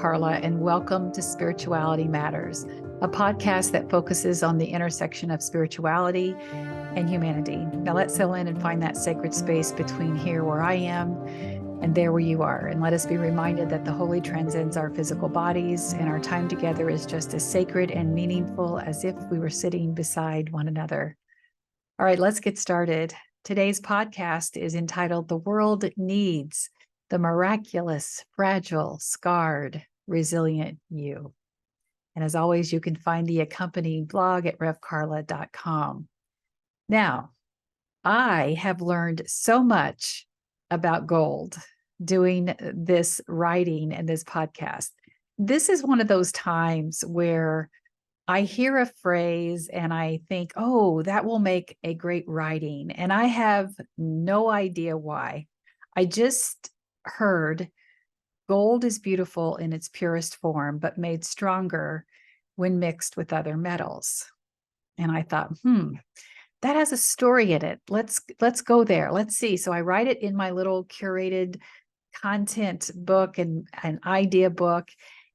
Karla, and welcome to Spirituality Matters, a podcast that focuses on the intersection of spirituality and humanity. Now let's settle in and find that sacred space between here where I am and there where you are. And let us be reminded that the holy transcends our physical bodies, and our time together is just as sacred and meaningful as if we were sitting beside one another. All right, let's get started. Today's podcast is entitled The World Needs the Miraculous, Fragile, Scarred, Resilient You. And as always, you can find the accompanying blog at revkarla.com. Now, I have learned so much about gold doing this writing and this podcast. This is one of those times where I hear a phrase and I think, oh, that will make a great writing. And I have no idea why. I just heard gold is beautiful in its purest form, but made stronger when mixed with other metals. And I thought, that has a story in it. Let's go there. Let's see. So I write it in my little curated content book and an idea book.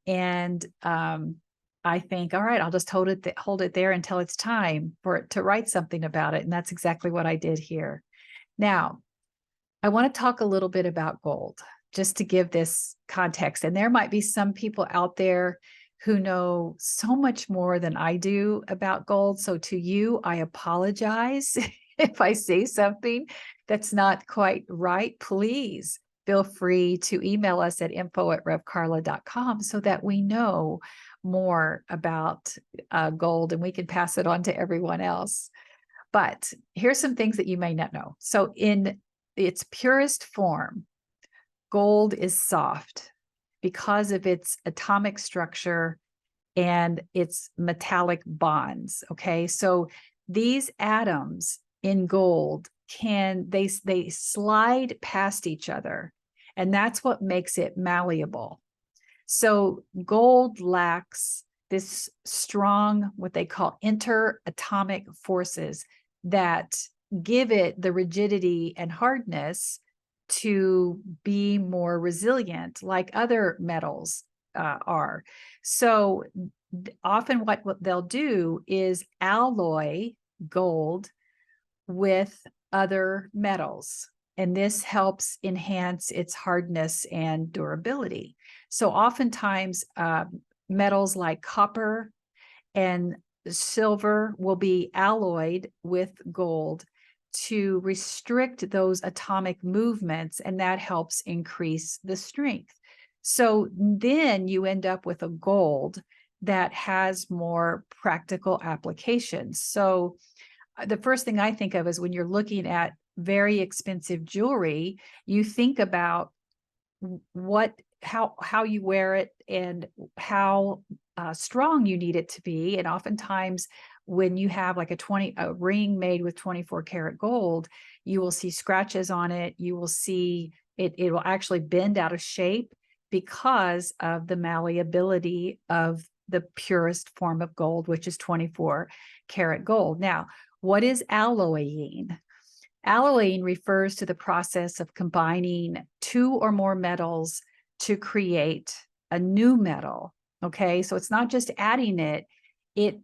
And I think, all right, I'll just hold it there until it's time for it to write something about it. And that's exactly what I did here. Now, I want to talk a little bit about gold, just to give this context. And there might be some people out there who know so much more than I do about gold. So to you, I apologize if I say something that's not quite right. Please feel free to email us at info@revkarla.com so that we know more about gold and we can pass it on to everyone else. But here's some things that you may not know. So in its purest form, gold is soft because of its atomic structure and its metallic bonds. Okay, so these atoms in gold they slide past each other, and that's what makes it malleable. So gold lacks this strong, what they call interatomic forces that give it the rigidity and hardness to be more resilient like other metals are. So often what they'll do is alloy gold with other metals, and this helps enhance its hardness and durability. So oftentimes metals like copper and silver will be alloyed with gold to restrict those atomic movements, and that helps increase the strength. So then you end up with a gold that has more practical applications. So the first thing I think of is when you're looking at very expensive jewelry, you think about how you wear it and how strong you need it to be. And oftentimes when you have like a ring made with 24 karat gold, you will see scratches on it. You will see it will actually bend out of shape because of the malleability of the purest form of gold, which is 24 karat gold. Now, what is alloying? Alloying refers to the process of combining two or more metals to create a new metal. Okay, so it's not just adding it,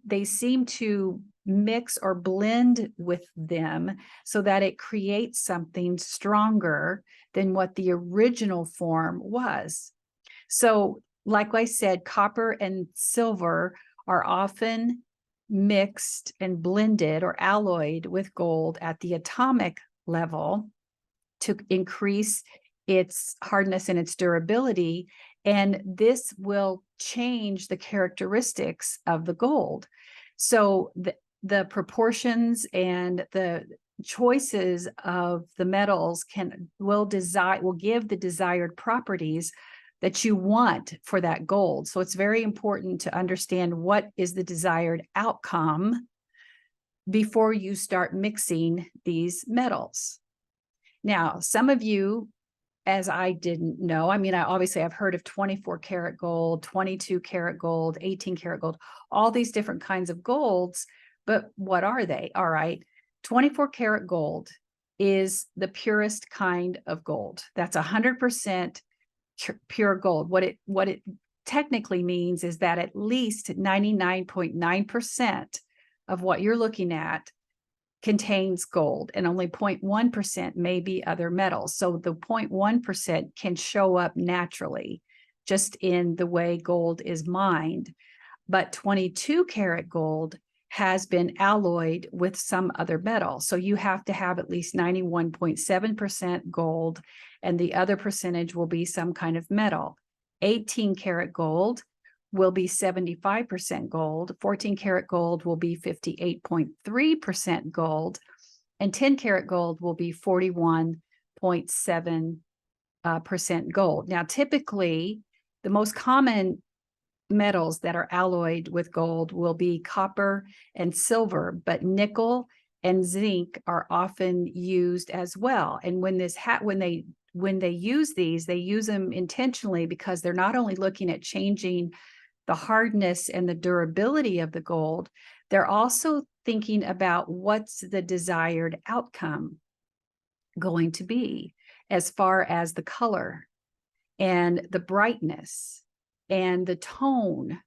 they seem to mix or blend with them so that it creates something stronger than what the original form was. So, like I said, copper and silver are often mixed and blended or alloyed with gold at the atomic level to increase its hardness and its durability. And this will change the characteristics of the gold. So the proportions and the choices of the metals will give the desired properties that you want for that gold. So it's very important to understand what is the desired outcome before you start mixing these metals. Now, some of you, as I didn't know, I mean, I've heard of 24 karat gold, 22 karat gold, 18 karat gold, all these different kinds of golds, but what are they? All right, 24 karat gold is the purest kind of gold. That's 100% pure gold. What it technically means is that at least 99.9% of what you're looking at contains gold, and only 0.1% may be other metals. So the 0.1% can show up naturally just in the way gold is mined. But 22 karat gold has been alloyed with some other metal. So you have to have at least 91.7% gold, and the other percentage will be some kind of metal. 18 karat gold will be 75% gold. 14 karat gold will be 58.3% gold, and 10 karat gold will be 41.7% gold. Now, typically, the most common metals that are alloyed with gold will be copper and silver, but nickel and zinc are often used as well. And when they use these, they use them intentionally because they're not only looking at changing the hardness and the durability of the gold, they're also thinking about what's the desired outcome going to be as far as the color and the brightness and the tone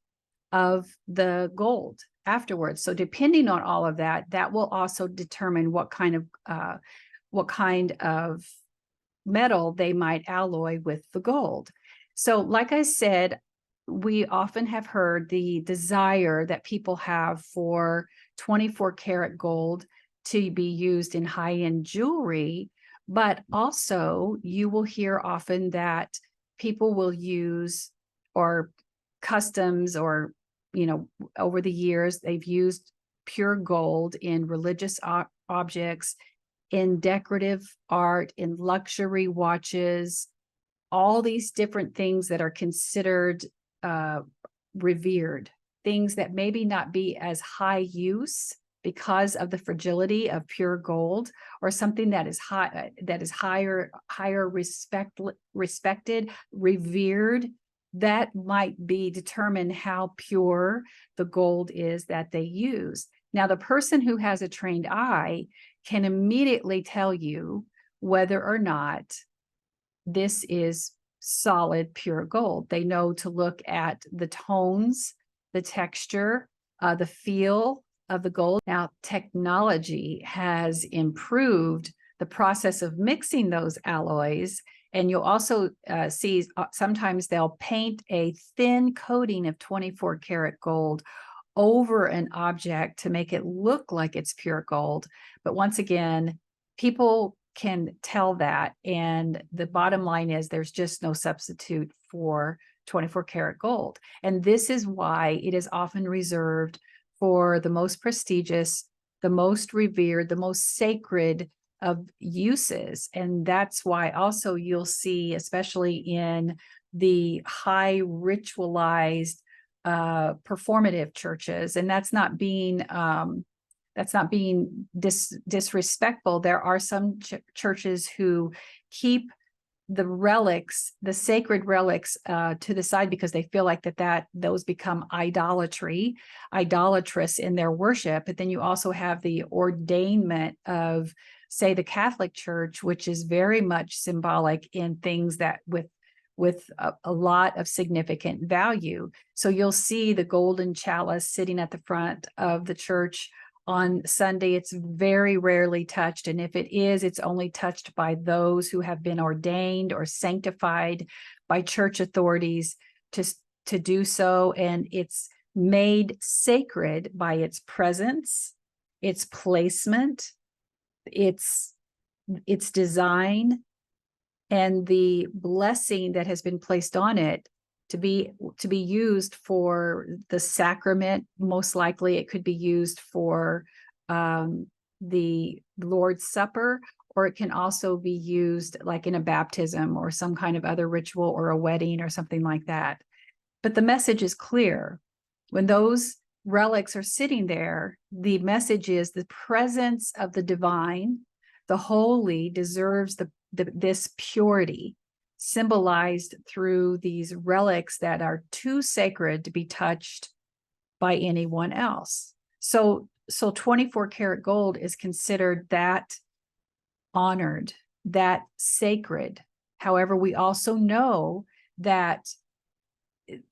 of the gold afterwards. So depending on all of that, that will also determine what kind of metal they might alloy with the gold. So like I said, we often have heard the desire that people have for 24 karat gold to be used in high-end jewelry, but also you will hear often that people will use, or customs, or, over the years, they've used pure gold in religious objects, in decorative art, in luxury watches, all these different things that are considered revered, things that maybe not be as high use because of the fragility of pure gold, or something that is higher respected, revered, that might be determine how pure the gold is that they use. Now, the person who has a trained eye can immediately tell you whether or not this is solid, pure gold. They know to look at the tones, the texture, the feel of the gold. Now, technology has improved the process of mixing those alloys, and you'll also see sometimes they'll paint a thin coating of 24 karat gold over an object to make it look like it's pure gold. But once again, people can tell that, and the bottom line is there's just no substitute for 24 karat gold. And this is why it is often reserved for the most prestigious, the most revered, the most sacred of uses. And that's why also you'll see, especially in the high ritualized performative churches, and that's not being disrespectful. There are some churches who keep the relics, the sacred relics, to the side because they feel like those become idolatrous in their worship. But then you also have the ordainment of, say, the Catholic Church, which is very much symbolic in things that with a lot of significant value. So you'll see the golden chalice sitting at the front of the church on Sunday. It's very rarely touched. And if it is, it's only touched by those who have been ordained or sanctified by church authorities to do so. And it's made sacred by its presence, its placement, its design, and the blessing that has been placed on it to be used for the sacrament. Most likely it could be used for the Lord's Supper, or it can also be used like in a baptism or some kind of other ritual, or a wedding or something like that. But the message is clear. When those relics are sitting there, the message is the presence of the divine, the holy, deserves this purity, symbolized through these relics that are too sacred to be touched by anyone else. So 24 karat gold is considered that honored, that sacred. However, we also know that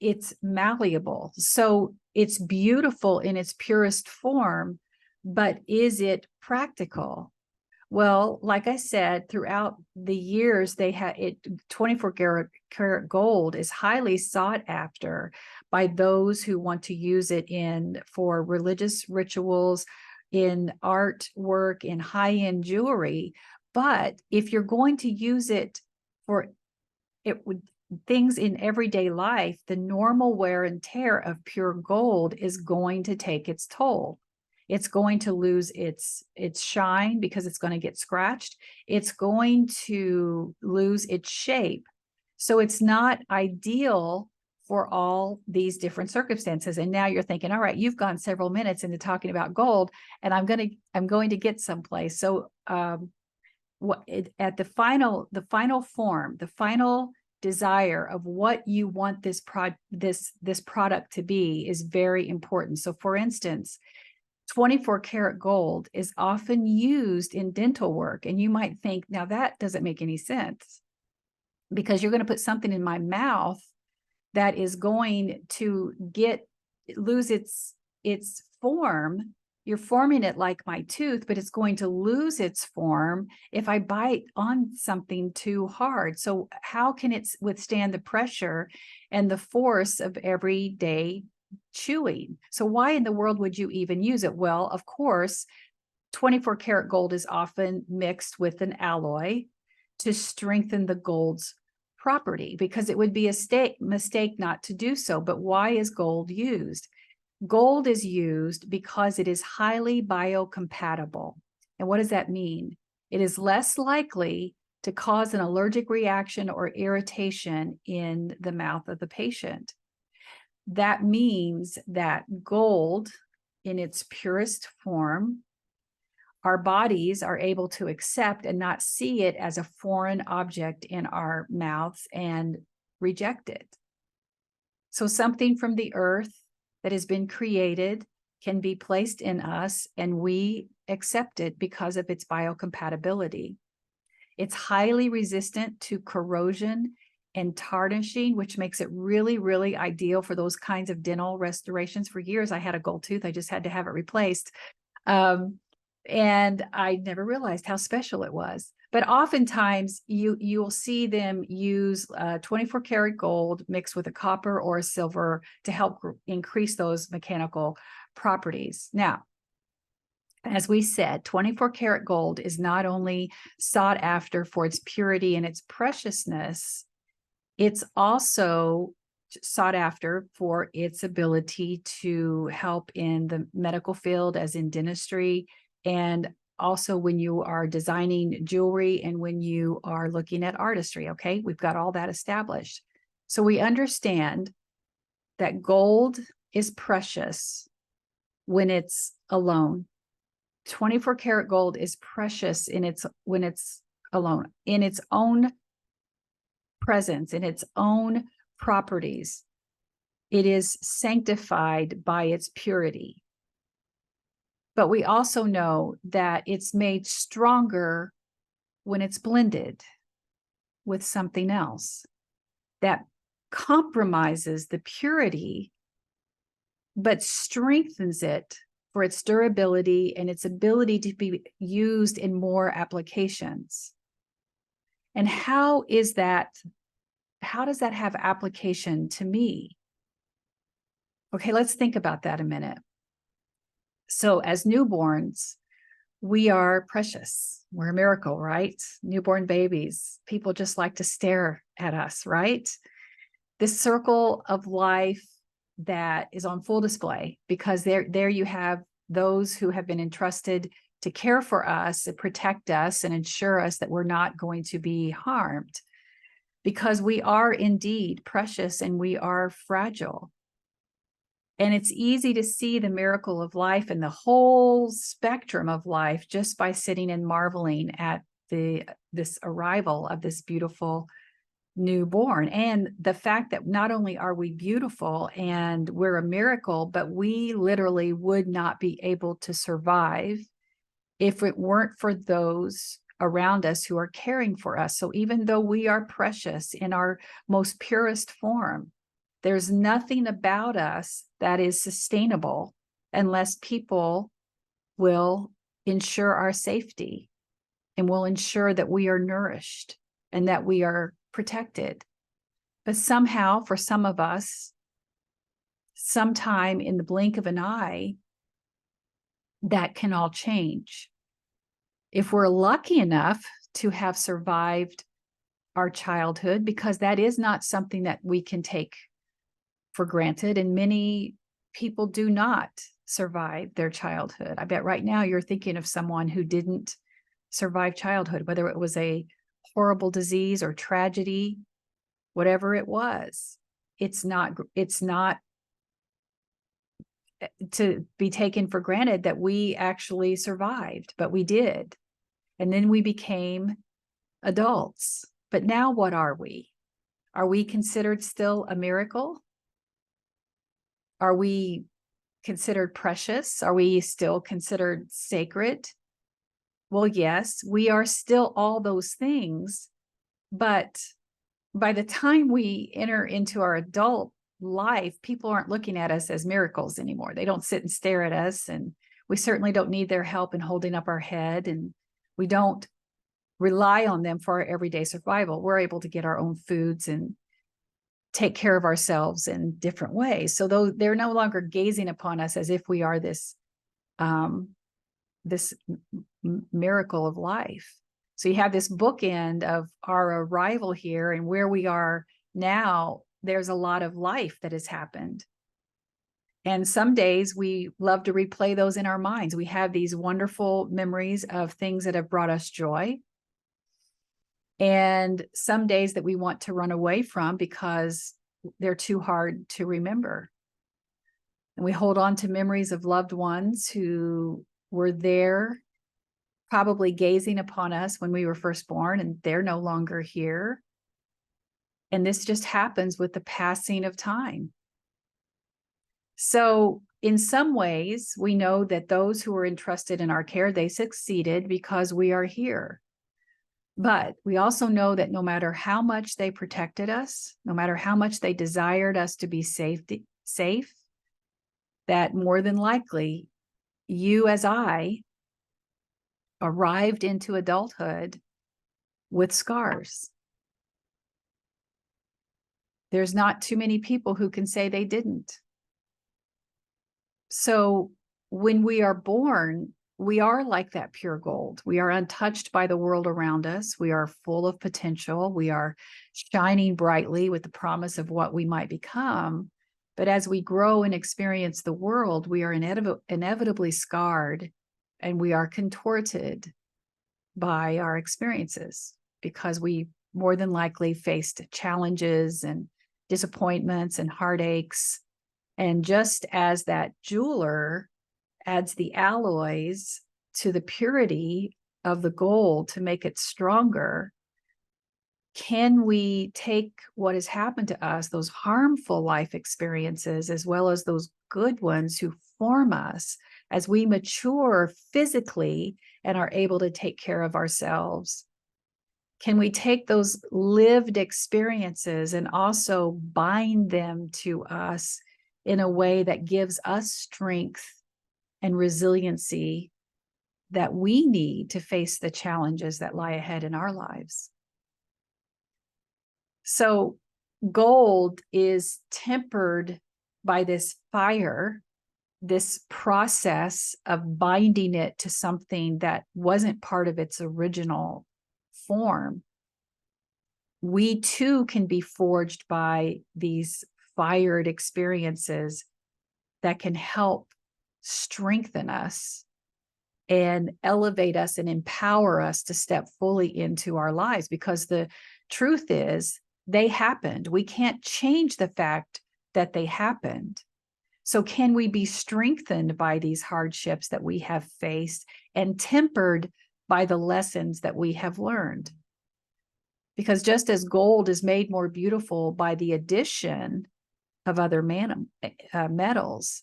it's malleable. So it's beautiful in its purest form, but is it practical? Well, like I said, throughout the years, they had it 24 karat gold is highly sought after by those who want to use it for religious rituals, in artwork, in high-end jewelry. But if you're going to use it for things in everyday life, the normal wear and tear of pure gold is going to take its toll. It's going to lose its shine because it's going to get scratched. It's going to lose its shape. So it's not ideal for all these different circumstances. And now you're thinking, all right, you've gone several minutes into talking about gold, and I'm going to get someplace. So at the final form, the final desire of what you want this product to be is very important. So for instance, 24 karat gold is often used in dental work. And you might think, now that doesn't make any sense, because you're going to put something in my mouth that is going to lose its form. You're forming it like my tooth, but it's going to lose its form if I bite on something too hard. So how can it withstand the pressure and the force of everyday chewing? So why in the world would you even use it? Well, of course, 24 karat gold is often mixed with an alloy to strengthen the gold's property, because it would be a mistake not to do so. But why is gold used? Gold is used because it is highly biocompatible. And what does that mean? It is less likely to cause an allergic reaction or irritation in the mouth of the patient. That means that gold, in its purest form, our bodies are able to accept and not see it as a foreign object in our mouths and reject it. So something from the earth that has been created can be placed in us, and we accept it because of its biocompatibility. It's highly resistant to corrosion and tarnishing, which makes it really, really ideal for those kinds of dental restorations. For years, I had a gold tooth. I just had to have it replaced. And I never realized how special it was. But oftentimes you'll see them use 24 karat gold mixed with a copper or a silver to help increase those mechanical properties. Now, as we said, 24 karat gold is not only sought after for its purity and its preciousness, it's also sought after for its ability to help in the medical field, as in dentistry, and also when you are designing jewelry and when you are looking at artistry. Okay, we've got all that established. So we understand that gold is precious when it's alone. 24 karat gold is precious when it's alone, in its own presence, in its own properties. It is sanctified by its purity. But we also know that it's made stronger when it's blended with something else that compromises the purity, but strengthens it for its durability and its ability to be used in more applications. And how does that have application to me? Okay, let's think about that a minute. So as newborns, we are precious. We're a miracle, right? Newborn babies. People just like to stare at us, right? This circle of life that is on full display, because there you have those who have been entrusted to care for us, and protect us, and ensure us that we're not going to be harmed, because we are indeed precious and we are fragile. And it's easy to see the miracle of life and the whole spectrum of life just by sitting and marveling at this arrival of this beautiful newborn. And the fact that not only are we beautiful and we're a miracle, but we literally would not be able to survive if it weren't for those around us who are caring for us. So even though we are precious in our most purest form, There's nothing about us that is sustainable unless people will ensure our safety and will ensure that we are nourished and that we are protected. But somehow, for some of us, sometime in the blink of an eye, that can all change. If we're lucky enough to have survived our childhood, because that is not something that we can take for granted, and many people do not survive their childhood. I bet right now you're thinking of someone who didn't survive childhood, whether it was a horrible disease or tragedy, whatever it was. It's not to be taken for granted that we actually survived, but we did. And then we became adults. But now what are we? Are we considered still a miracle? Are we considered precious? Are we still considered sacred? Well, yes, we are still all those things. But by the time we enter into our adult life, people aren't looking at us as miracles anymore. They don't sit and stare at us, and we certainly don't need their help in holding up our head, and we don't rely on them for our everyday survival. We're able to get our own foods and take care of ourselves in different ways. So though they're no longer gazing upon us as if we are this miracle of life. So you have this bookend of our arrival here and where we are now. There's a lot of life that has happened. And some days we love to replay those in our minds. We have these wonderful memories of things that have brought us joy. And some days that we want to run away from because they're too hard to remember. And we hold on to memories of loved ones who were there, probably gazing upon us when we were first born, and they're no longer here. And this just happens with the passing of time. So in some ways, we know that those who were entrusted in our care, they succeeded because we are here. But we also know that no matter how much they protected us, no matter how much they desired us to be safe, that more than likely, you as I arrived into adulthood with scars. There's not too many people who can say they didn't. So when we are born, we are like that pure gold. We are untouched by the world around us. We are full of potential. We are shining brightly with the promise of what we might become. But as we grow and experience the world, we are inevitably scarred, and we are contorted by our experiences because we more than likely faced challenges and disappointments and heartaches. And just as that jeweler adds the alloys to the purity of the gold to make it stronger, can we take what has happened to us, those harmful life experiences, as well as those good ones who form us as we mature physically and are able to take care of ourselves? Can we take those lived experiences and also bind them to us in a way that gives us strength and resiliency that we need to face the challenges that lie ahead in our lives? So gold is tempered by this fire, this process of binding it to something that wasn't part of its original form. We too can be forged by these fired experiences that can help strengthen us and elevate us and empower us to step fully into our lives, because the truth is they happened. We can't change the fact that they happened. So can we be strengthened by these hardships that we have faced and tempered by the lessons that we have learned? Because just as gold is made more beautiful by the addition of other metals,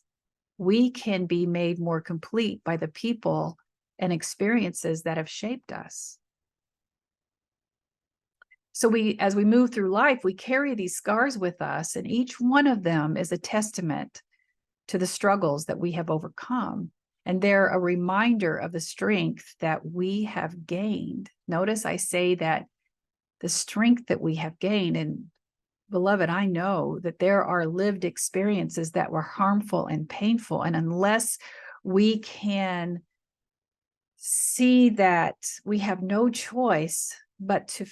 we can be made more complete by the people and experiences that have shaped us. So as we move through life, we carry these scars with us, and each one of them is a testament to the struggles that we have overcome. And they're a reminder of the strength that we have gained. Notice I say that the strength that we have gained. And beloved, I know that there are lived experiences that were harmful and painful. And unless we can see that we have no choice but to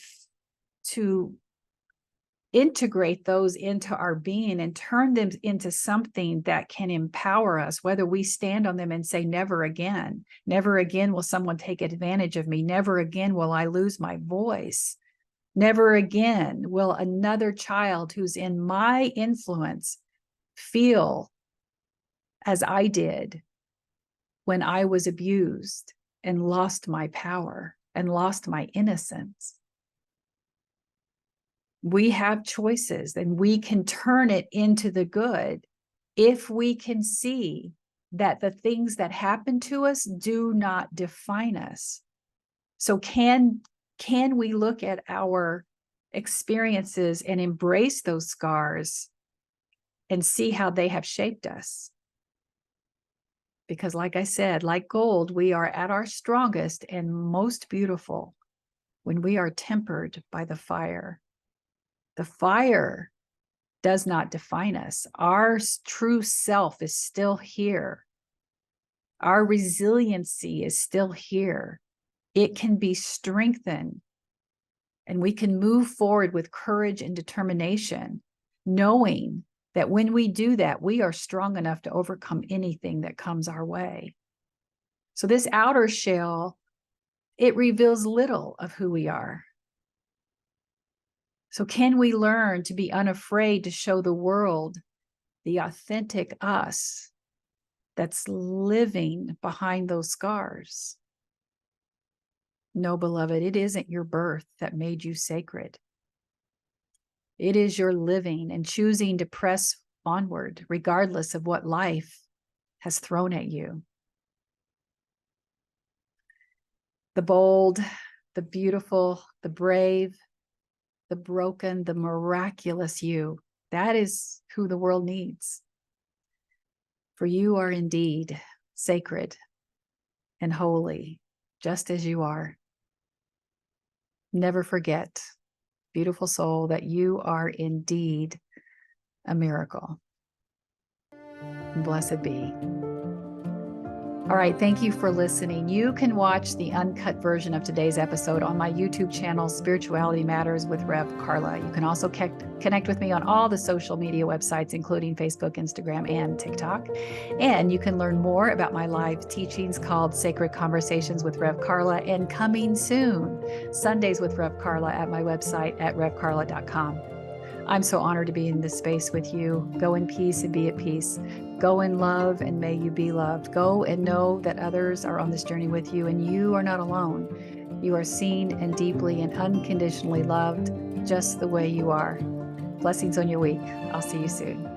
integrate those into our being and turn them into something that can empower us, whether we stand on them and say, never again will someone take advantage of me. Never again will I lose my voice. Never again will another child who's in my influence feel as I did when I was abused and lost my power and lost my innocence. We have choices, and we can turn it into the good if we can see that the things that happen to us do not define us. So can we look at our experiences and embrace those scars and see how they have shaped us? Because like I said, like gold, we are at our strongest and most beautiful when we are tempered by the fire. The fire does not define us. Our true self is still here. Our resiliency is still here. It can be strengthened, and we can move forward with courage and determination, knowing that when we do that, we are strong enough to overcome anything that comes our way. So this outer shell, it reveals little of who we are. So can we learn to be unafraid to show the world the authentic us that's living behind those scars? No, beloved, it isn't your birth that made you sacred. It is your living and choosing to press onward, regardless of what life has thrown at you. The bold, the beautiful, the brave, the broken, the miraculous you. That is who the world needs. For you are indeed sacred and holy, just as you are. Never forget, beautiful soul, that you are indeed a miracle. Blessed be. All right, thank you for listening. You can watch the uncut version of today's episode on my YouTube channel, Spirituality Matters with Rev Karla. You can also connect with me on all the social media websites, including Facebook, Instagram, and TikTok. And you can learn more about my live teachings called Sacred Conversations with Rev Karla, and coming soon, Sundays with Rev Karla, at my website at revkarla.com. I'm so honored to be in this space with you. Go in peace and be at peace. Go in love and may you be loved. Go and know that others are on this journey with you, and you are not alone. You are seen and deeply and unconditionally loved just the way you are. Blessings on your week. I'll see you soon.